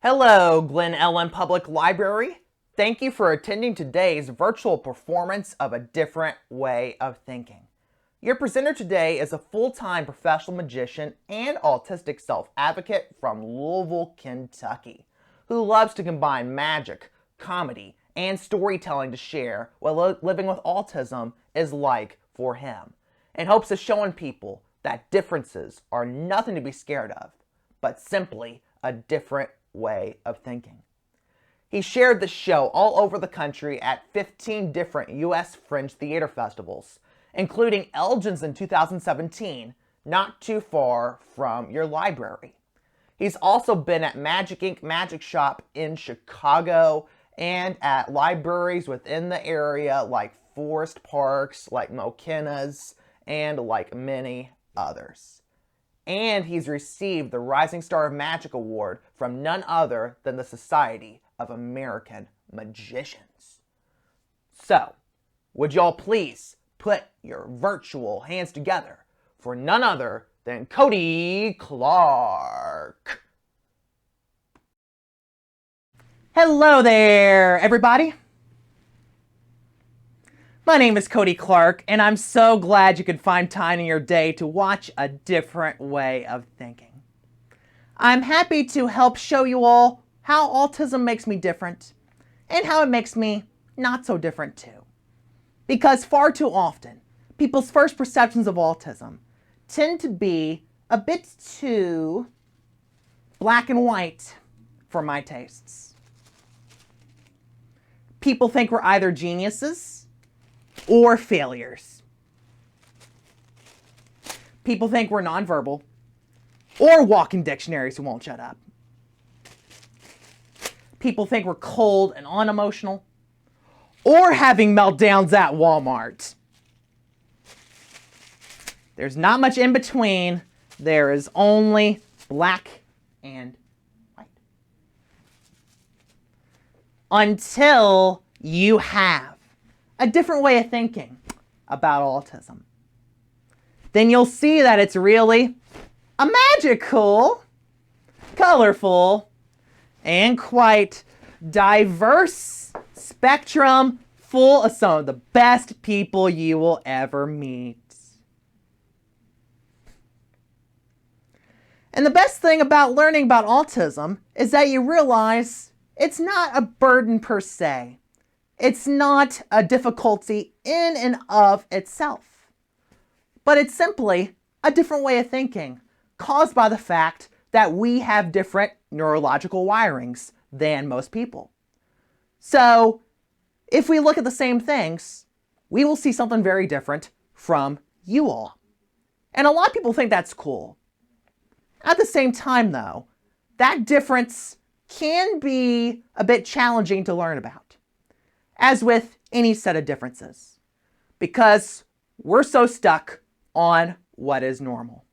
Hello, Glen Ellen Public Library. Thank you for attending today's virtual performance of A Different Way of Thinking. Your presenter today is a full-time professional magician and autistic self-advocate from Louisville, Kentucky, who loves to combine magic, comedy, and storytelling to share what living with autism is like for him, in hopes of showing people that differences are nothing to be scared of, but simply a different way of thinking. He shared the show all over the country at 15 different U.S. Fringe Theater Festivals, including Elgin's in 2017, not too far from your library. He's also been at Magic Inc. Magic Shop in Chicago and at libraries within the area like Forest Parks, like McKenna's, and like many others. And he's received the Rising Star of Magic Award from none other than the Society of American Magicians. So, would y'all please put your virtual hands together for none other than Cody Clark. Hello there, everybody. My name is Cody Clark, and I'm so glad you could find time in your day to watch A Different Way of Thinking. I'm happy to help show you all how autism makes me different and how it makes me not so different too. Because far too often, people's first perceptions of autism tend to be a bit too black and white for my tastes. People think we're either geniuses or failures. People think we're nonverbal or walking dictionaries who won't shut up. People think we're cold and unemotional or having meltdowns at Walmart. There's not much in between. There is only black and white. Until you have a different way of thinking about autism. Then you'll see that it's really a magical, colorful, and quite diverse spectrum full of some of the best people you will ever meet. And the best thing about learning about autism is that you realize it's not a burden per se. It's not a difficulty in and of itself, but it's simply a different way of thinking caused by the fact that we have different neurological wirings than most people. So if we look at the same things, we will see something very different from you all. And a lot of people think that's cool. At the same time though, that difference can be a bit challenging to learn about, as with any set of differences, because we're so stuck on what is normal.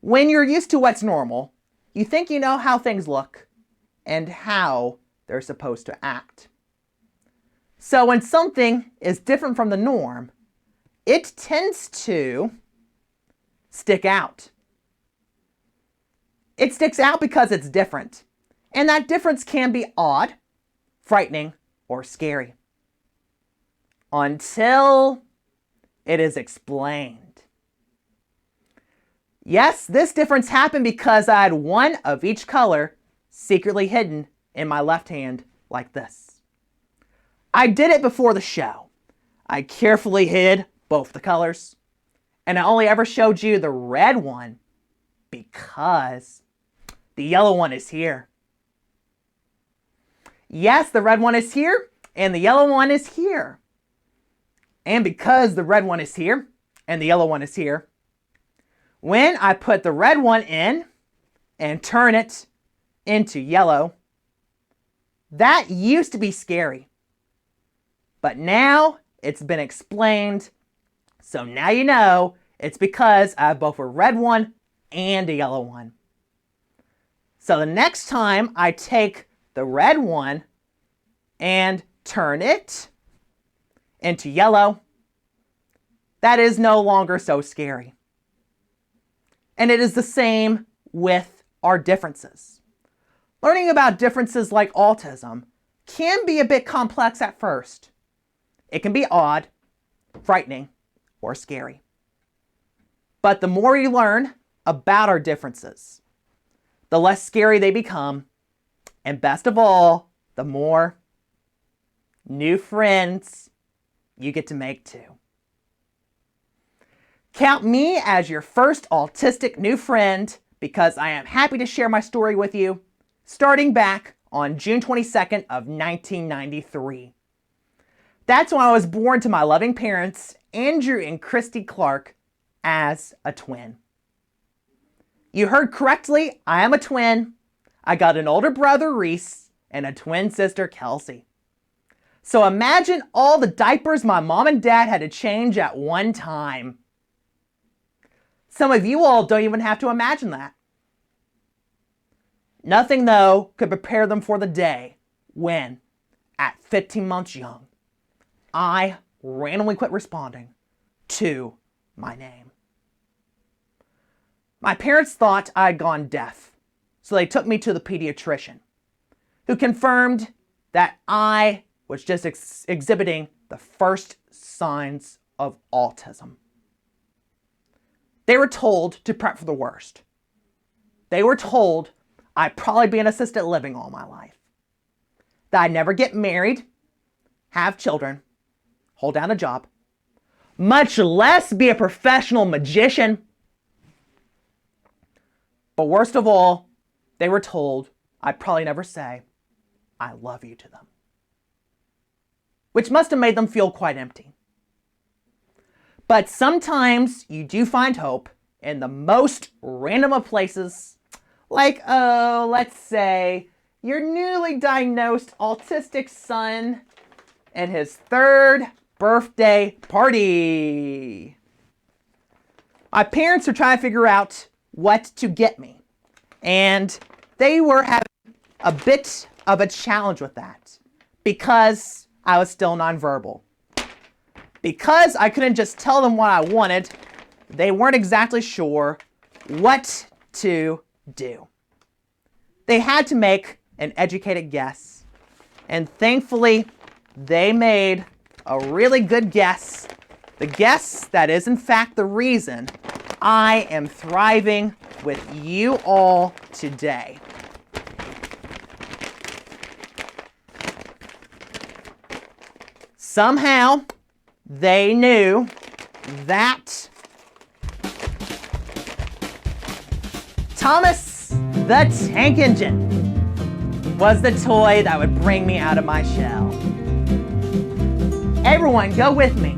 When you're used to what's normal, you think you know how things look and how they're supposed to act. So when something is different from the norm, it tends to stick out. It sticks out because it's different, and that difference can be odd, frightening, or scary, until it is explained. Yes, this difference happened because I had one of each color secretly hidden in my left hand like this. I did it before the show. I carefully hid both the colors, and I only ever showed you the red one because the yellow one is here. Yes, the red one is here, and the yellow one is here. And because the red one is here, and the yellow one is here, when I put the red one in and turn it into yellow, that used to be scary. But now it's been explained, so now you know it's because I have both a red one and a yellow one. So the next time I take the red one and turn it into yellow, that is no longer so scary. And it is the same with our differences. Learning about differences like autism can be a bit complex at first. It can be odd, frightening, or scary. But the more you learn about our differences, the less scary they become, and best of all, the more new friends you get to make too. Count me as your first autistic new friend because I am happy to share my story with you, starting back on June 22nd of 1993. That's when I was born to my loving parents, Andrew and Christy Clark, as a twin. You heard correctly, I am a twin. I got an older brother, Reese, and a twin sister, Kelsey. So imagine all the diapers my mom and dad had to change at one time. Some of you all don't even have to imagine that. Nothing, though, could prepare them for the day when, at 15 months young, I randomly quit responding to my name. My parents thought I had gone deaf, so they took me to the pediatrician, who confirmed that I was just exhibiting the first signs of autism. They were told to prep for the worst. They were told I'd probably be in assisted living all my life, that I'd never get married, have children, hold down a job, much less be a professional magician. But worst of all, they were told I'd probably never say, I love you to them. Which must have made them feel quite empty. But sometimes you do find hope in the most random of places, like, let's say, your newly diagnosed autistic son and his third birthday party. My parents were trying to figure out what to get me, and they were having a bit of a challenge with that because I was still nonverbal. Because I couldn't just tell them what I wanted, they weren't exactly sure what to do. They had to make an educated guess, and thankfully, they made a really good guess. The guess that is in fact the reason I am thriving with you all today. Somehow, they knew that Thomas the Tank Engine was the toy that would bring me out of my shell. Everyone go with me.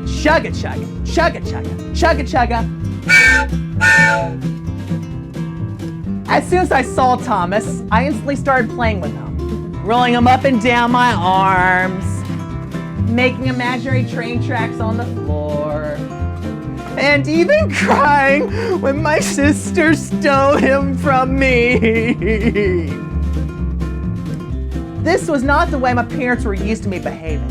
Chugga chugga, chugga chugga, chugga chugga. As soon as I saw Thomas, I instantly started playing with him, rolling him up and down my arms, making imaginary train tracks on the floor, and even crying when my sister stole him from me. This was not the way my parents were used to me behaving.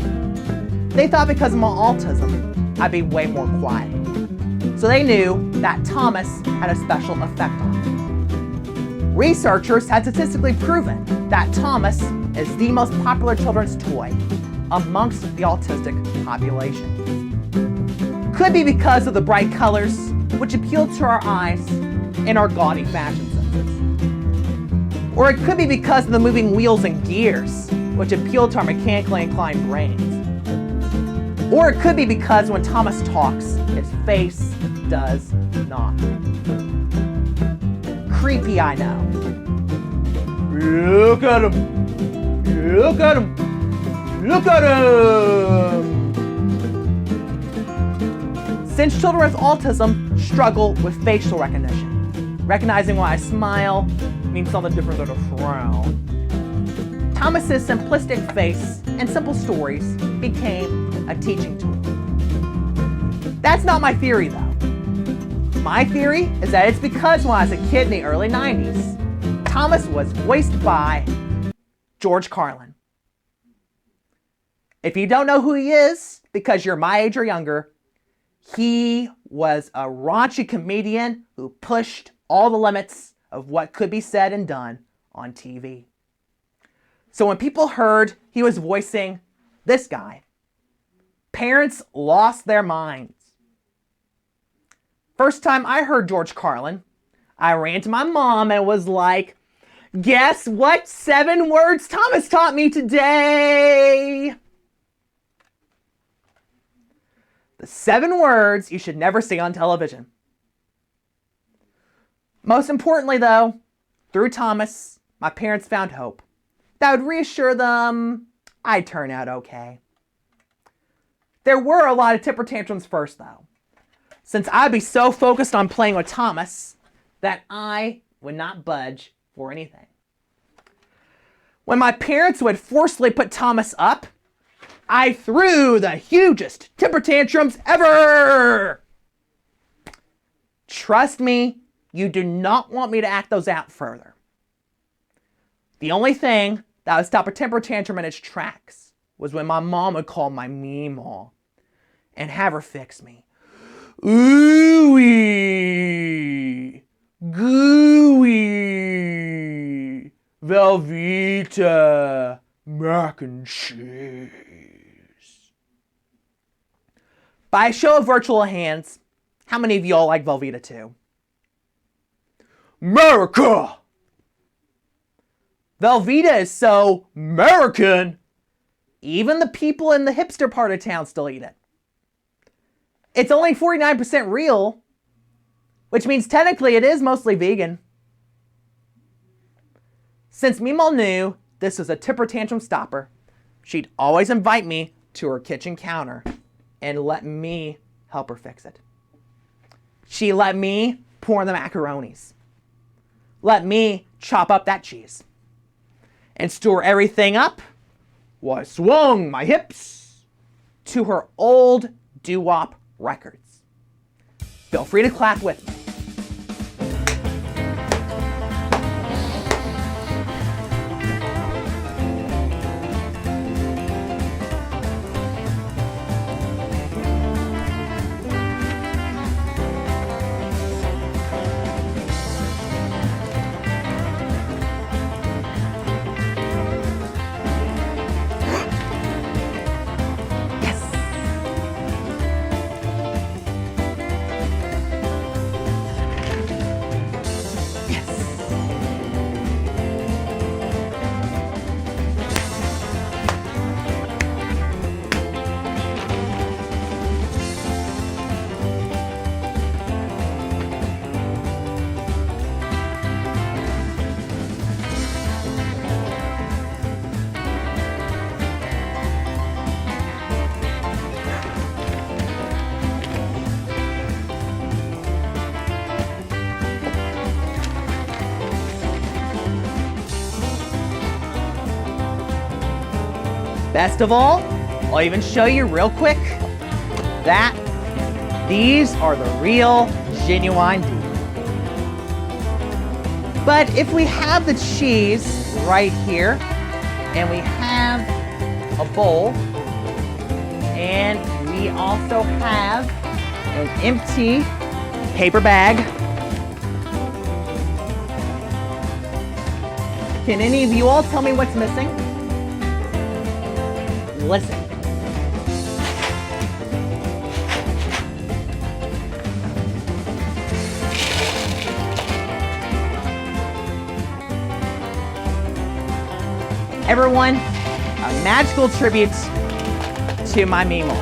They thought because of my autism, I'd be way more quiet. So they knew that Thomas had a special effect on me. Researchers had statistically proven that Thomas is the most popular children's toy amongst the autistic population. Could be because of the bright colors, which appeal to our eyes, and our gaudy fashion senses. Or it could be because of the moving wheels and gears, which appeal to our mechanically inclined brains. Or it could be because when Thomas talks, his face does not. Creepy, I know. Look at him! Look at him! Look at him! Since children with autism struggle with facial recognition, recognizing when I smile means something different than a frown, Thomas's simplistic face and simple stories became a teaching tool. That's not my theory, though. My theory is that it's because when I was a kid in the early 90s, Thomas was voiced by George Carlin. If you don't know who he is, because you're my age or younger, he was a raunchy comedian who pushed all the limits of what could be said and done on TV. So when people heard he was voicing this guy, parents lost their minds. First time I heard George Carlin, I ran to my mom and was like, guess what 7 words Thomas taught me today? The 7 words you should never see on television. Most importantly though, through Thomas, my parents found hope that would reassure them I'd turn out okay. There were a lot of temper tantrums first though, since I'd be so focused on playing with Thomas that I would not budge for anything. When my parents would forcefully put Thomas up, I threw the hugest temper tantrums ever! Trust me, you do not want me to act those out further. The only thing that would stop a temper tantrum in its tracks was when my mom would call my meemaw and have her fix me. Ooey, gooey, Velveeta, mac and cheese. By a show of virtual hands, how many of y'all like Velveeta too? America! Velveeta is so American, even the people in the hipster part of town still eat it. It's only 49% real, which means technically it is mostly vegan. Since Meemaw knew this was a temper tantrum stopper, she'd always invite me to her kitchen counter and let me help her fix it. She let me pour the macaronis, let me chop up that cheese, and store everything up while I swung my hips to her old doo-wop records. Feel free to clap with me. Best of all, I'll even show you real quick that these are the real, genuine deal. But if we have the cheese right here, and we have a bowl, and we also have an empty paper bag, can any of you all tell me what's missing? Listen. Everyone, a magical tribute to my meemaw.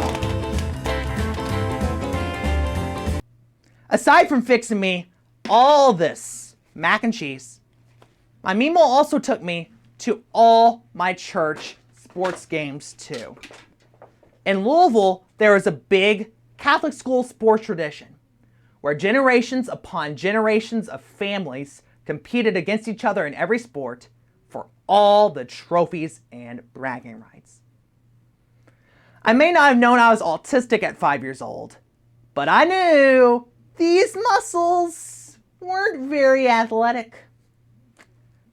Aside from fixing me all this mac and cheese, my meemaw also took me to all my church sports games too. In Louisville, there is a big Catholic school sports tradition where generations upon generations of families competed against each other in every sport for all the trophies and bragging rights. I may not have known I was autistic at 5 years old, but I knew these muscles weren't very athletic.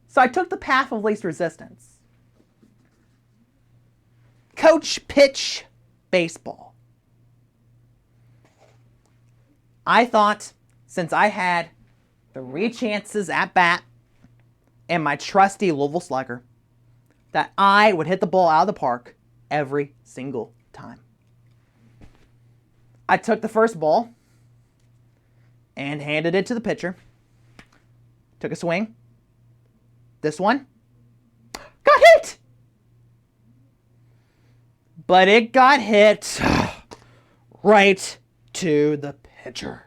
So I took the path of least resistance. Coach pitch baseball. I thought since I had 3 chances at bat, and my trusty Louisville Slugger that I would hit the ball out of the park every single time. I took the first ball and handed it to the pitcher. Took a swing. This one got hit. But it got hit right to the pitcher.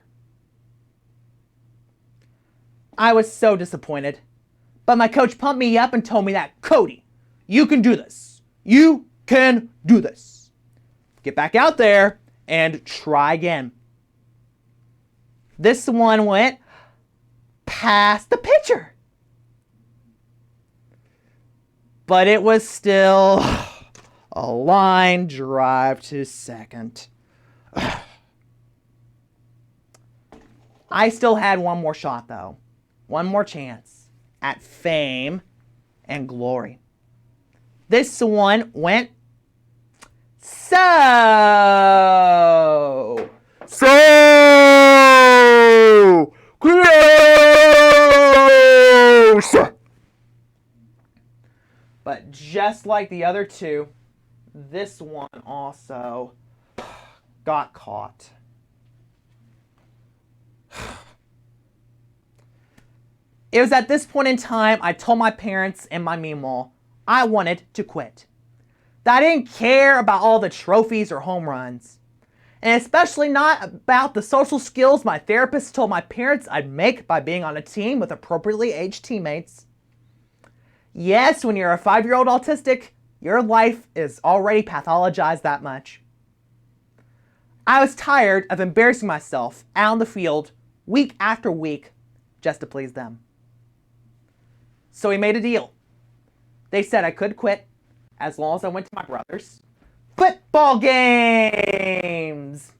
I was so disappointed. But my coach pumped me up and told me that, Cody, you can do this. You can do this. Get back out there and try again. This one went past the pitcher. But it was still a line drive to second. I still had one more shot, though. One more chance at fame and glory. This one went so close. But just like the other two, this one also got caught. It was at this point in time I told my parents and my meemaw I wanted to quit. That I didn't care about all the trophies or home runs. And especially not about the social skills my therapist told my parents I'd make by being on a team with appropriately aged teammates. Yes, when you're a 5-year-old autistic, your life is already pathologized that much. I was tired of embarrassing myself out on the field week after week just to please them. So we made a deal. They said I could quit as long as I went to my brother's football games.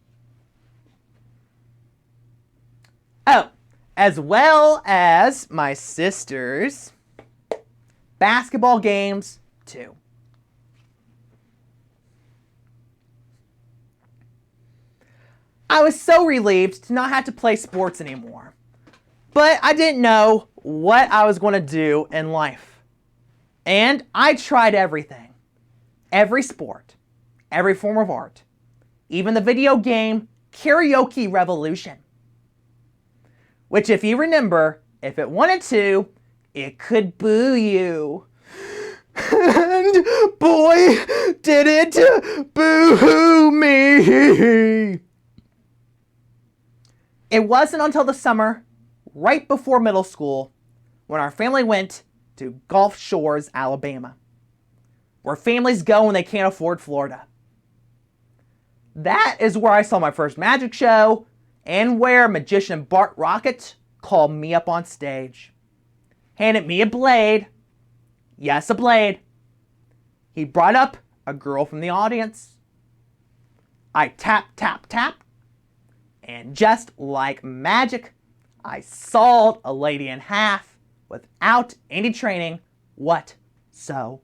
Oh, as well as my sister's basketball games too. I was so relieved to not have to play sports anymore. But I didn't know what I was going to do in life. And I tried everything. Every sport. Every form of art. Even the video game karaoke revolution. Which, if you remember, if it wanted to, it could boo you. And boy, did it boo me. It wasn't until the summer, right before middle school, when our family went to Gulf Shores, Alabama, where families go when they can't afford Florida. That is where I saw my first magic show and where magician Bart Rocket called me up on stage, handed me a blade. Yes, a blade. He brought up a girl from the audience. I tap, tap, tap, and just like magic, I sawed a lady in half without any training whatsoever.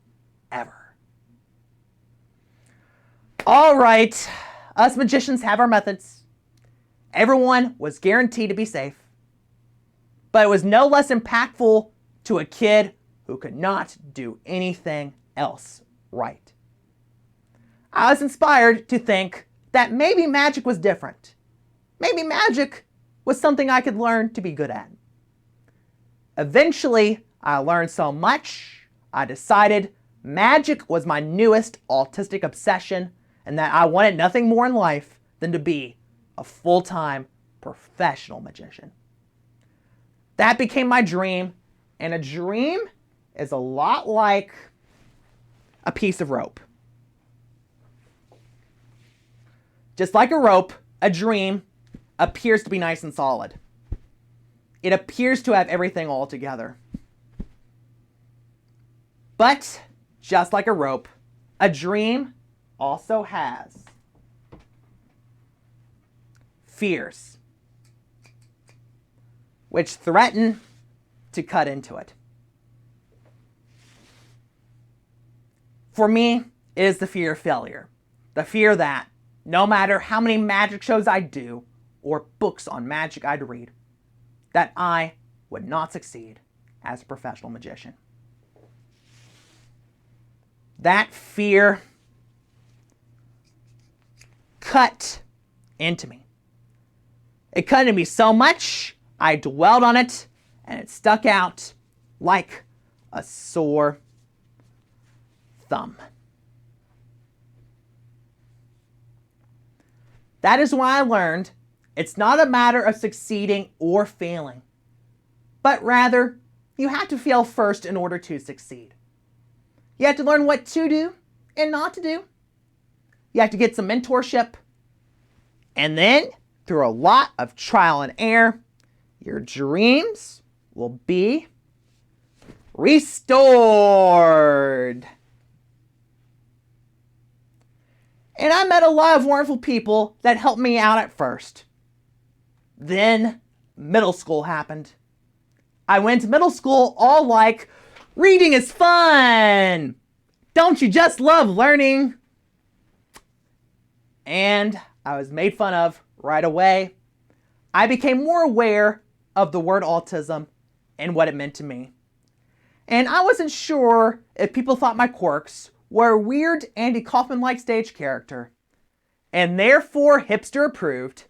All right, us magicians have our methods. Everyone was guaranteed to be safe. But it was no less impactful to a kid who could not do anything else right. I was inspired to think that maybe magic was different. Maybe magic was something I could learn to be good at. Eventually, I learned so much, I decided magic was my newest autistic obsession and that I wanted nothing more in life than to be a full-time professional magician. That became my dream, and a dream is a lot like a piece of rope. Just like a rope, a dream appears to be nice and solid. It appears to have everything all together. But, just like a rope, a dream also has fears, which threaten to cut into it. For me, it is the fear of failure. The fear that no matter how many magic shows I do or books on magic I'd read, that I would not succeed as a professional magician. That fear cut into me. It cut into me so much, I dwelled on it, and it stuck out like a sore thumb. That is why I learned it's not a matter of succeeding or failing, but rather you have to fail first in order to succeed. You have to learn what to do and not to do. You have to get some mentorship. And then, through a lot of trial and error, your dreams will be restored. And I met a lot of wonderful people that helped me out at first. Then middle school happened. I went to middle school all like, reading is fun! Don't you just love learning? And I was made fun of right away. I became more aware of the word autism and what it meant to me. And I wasn't sure if people thought my quirks were a weird Andy Kaufman-like stage character, and therefore hipster approved,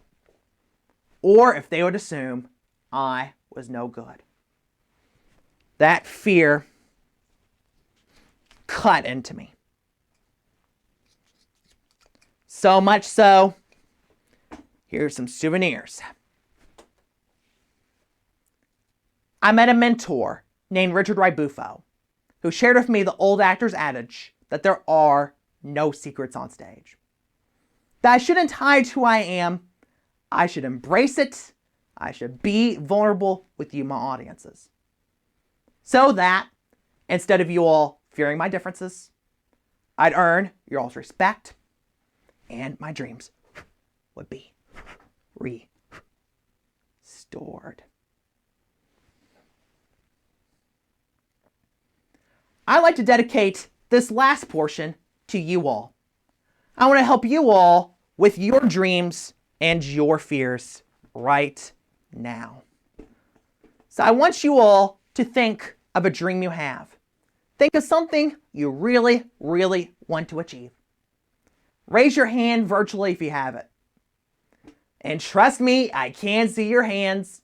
or if they would assume I was no good. That fear cut into me. So much so, here's some souvenirs. I met a mentor named Richard Buffo, who shared with me the old actor's adage that there are no secrets on stage. That I shouldn't hide who I am. I should embrace it. I should be vulnerable with you, my audiences. So that, instead of you all fearing my differences, I'd earn your all's respect, and my dreams would be restored. I'd like to dedicate this last portion to you all. I want to help you all with your dreams and your fears right now. So I want you all to think of a dream you have. Think of something you really, really want to achieve. Raise your hand virtually if you have it. And trust me, I can see your hands.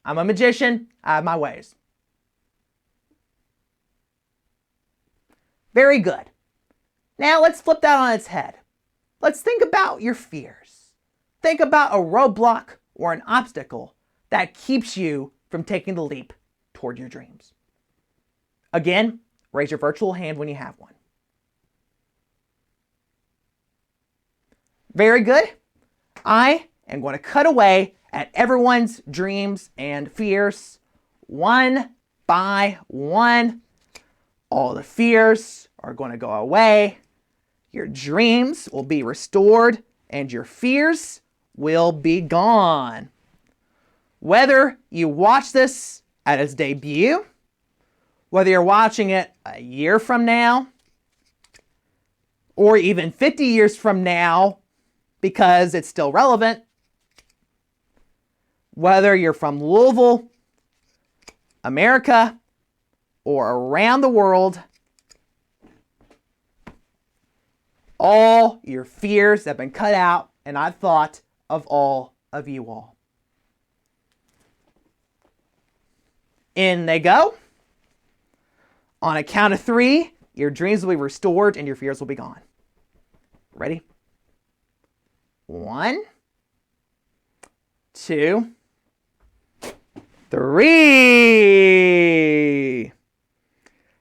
I'm a magician. I have my ways. Very good. Now let's flip that on its head. Let's think about your fears. Think about a roadblock or an obstacle that keeps you from taking the leap toward your dreams. Again, raise your virtual hand when you have one. Very good. I am going to cut away at everyone's dreams and fears one by one. All the fears are going to go away. Your dreams will be restored and your fears will be gone. Whether you watch this at its debut, whether you're watching it a year from now, or even 50 years from now, because it's still relevant, whether you're from Louisville, America, or around the world, all your fears have been cut out, and I've thought of all of you all. In they go. On a count of 3, your dreams will be restored and your fears will be gone. Ready? 1, 2, 3.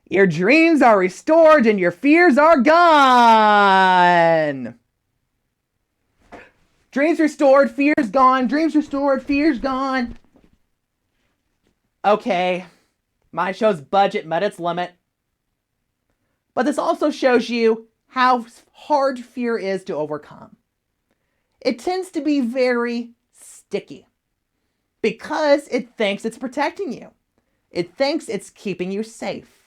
Your dreams are restored and your fears are gone. Dreams restored, fears gone. Dreams restored, fears gone. Okay, my show's budget met its limit. But this also shows you how hard fear is to overcome. It tends to be very sticky because it thinks it's protecting you. It thinks it's keeping you safe.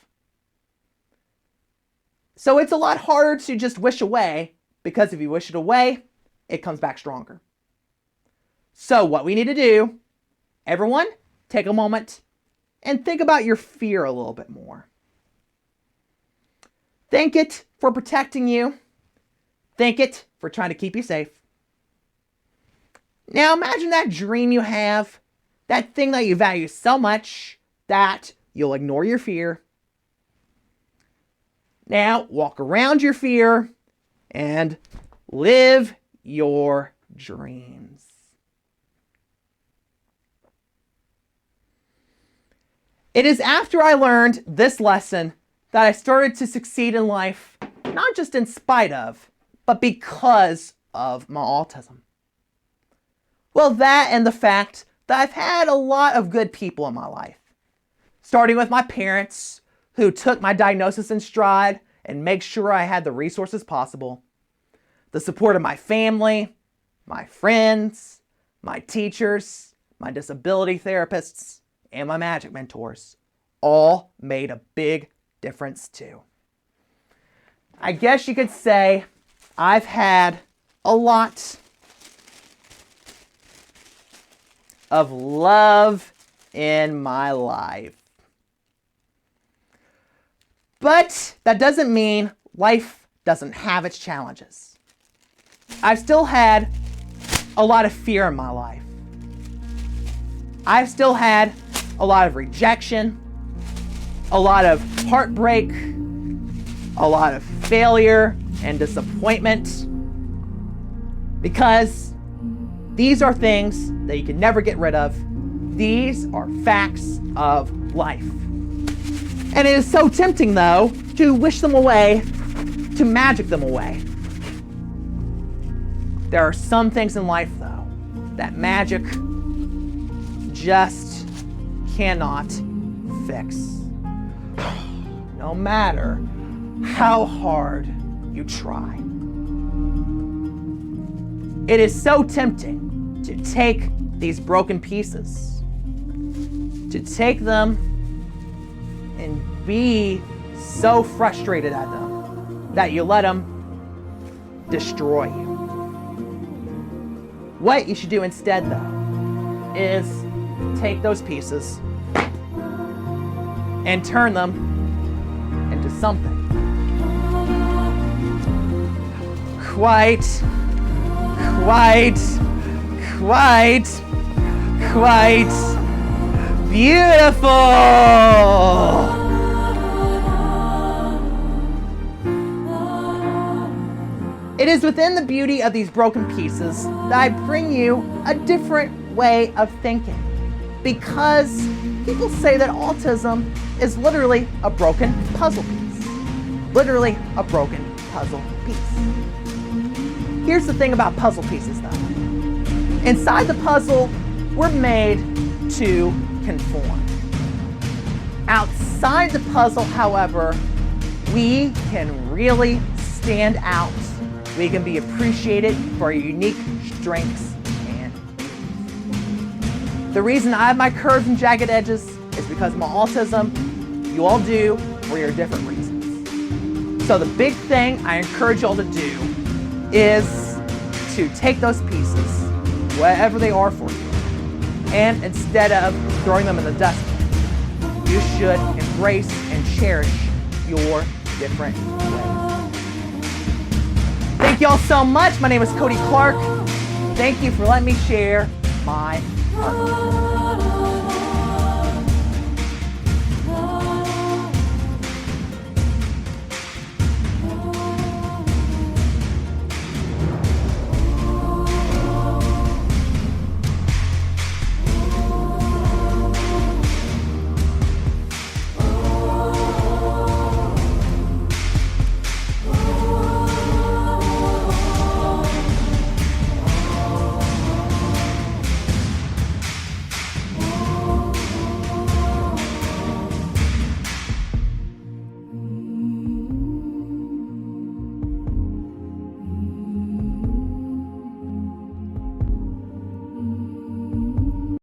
So it's a lot harder to just wish away, because if you wish it away, it comes back stronger. So what we need to do, everyone, take a moment and think about your fear a little bit more. Thank it for protecting you. Thank it for trying to keep you safe. Now imagine that dream you have, that thing that you value so much that you'll ignore your fear. Now walk around your fear and live your dreams. It is after I learned this lesson that I started to succeed in life, not just in spite of, but because of my autism. Well, that and the fact that I've had a lot of good people in my life. Starting with my parents, who took my diagnosis in stride and make sure I had the resources possible. The support of my family, my friends, my teachers, my disability therapists, and my magic mentors all made a big difference too. I guess you could say I've had a lot of love in my life. But that doesn't mean life doesn't have its challenges. I've still had a lot of fear in my life. I've still had a lot of rejection, a lot of heartbreak, a lot of failure and disappointment, because these are things that you can never get rid of. These are facts of life. And it is so tempting, though, to wish them away, to magic them away. There are some things in life, though, that magic just cannot fix. No matter how hard you try. It is so tempting to take these broken pieces, to take them and be so frustrated at them that you let them destroy you. What you should do instead, though, is take those pieces and turn them into something quite beautiful. It is within the beauty of these broken pieces that I bring you a different way of thinking. Because people say that autism is literally a broken puzzle piece. Literally a broken puzzle piece. Here's the thing about puzzle pieces, though. Inside the puzzle, we're made to conform. Outside the puzzle, however, we can really stand out. We can be appreciated for our unique strengths and the reason I have my curves and jagged edges is because of my autism. You all do for your different reasons. So the big thing I encourage you all to do is to take those pieces, wherever they are for you, and instead of throwing them in the dustbin, you should embrace and cherish your different ways. Thank you all so much. My name is Cody Clark. Thank you for letting me share my heart.